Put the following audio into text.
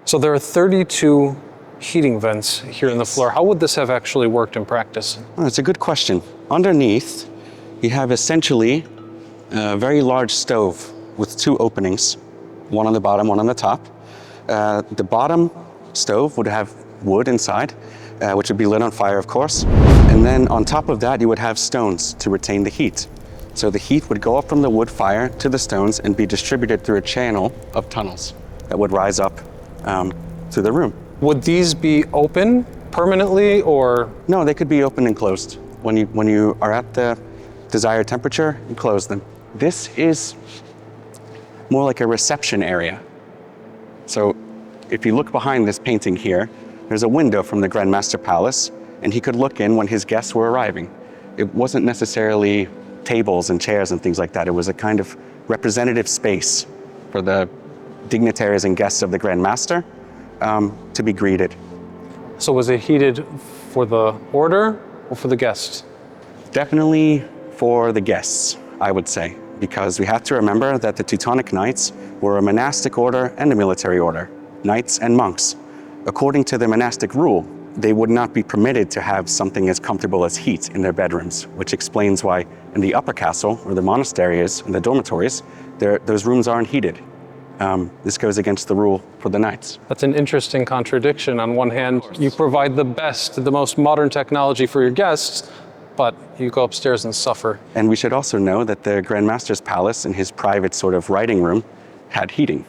So there are 32 heating vents here in the floor. How would this have actually worked in practice? Oh, that's a good question. Underneath, you have essentially a very large stove with two openings, one on the bottom, one on the top. The bottom stove would have wood inside, which would be lit on fire, of course. And then on top of that, you would have stones to retain the heat. So the heat would go up from the wood fire to the stones and be distributed through a channel of tunnels that would rise up to the room. Would these be open permanently or? No, they could be open and closed. When you are at the desired temperature, you close them. This is more like a reception area. So if you look behind this painting here, there's a window from the Grand Master Palace, and he could look in when his guests were arriving. It wasn't necessarily tables and chairs and things like that. It was a kind of representative space for the dignitaries and guests of the Grand Master to be greeted. So was it heated for the order or for the guests? Definitely for the guests, I would say, because we have to remember that the Teutonic Knights were a monastic order and a military order, knights and monks. According to the monastic rule, they would not be permitted to have something as comfortable as heat in their bedrooms, which explains why in the upper castle, where the monastery is, and the dormitories, those rooms aren't heated. This goes against the rule for the knights. That's an interesting contradiction. On one hand, you provide the best, the most modern technology for your guests, but you go upstairs and suffer. And we should also know that the Grand Master's palace and his private sort of writing room had heating.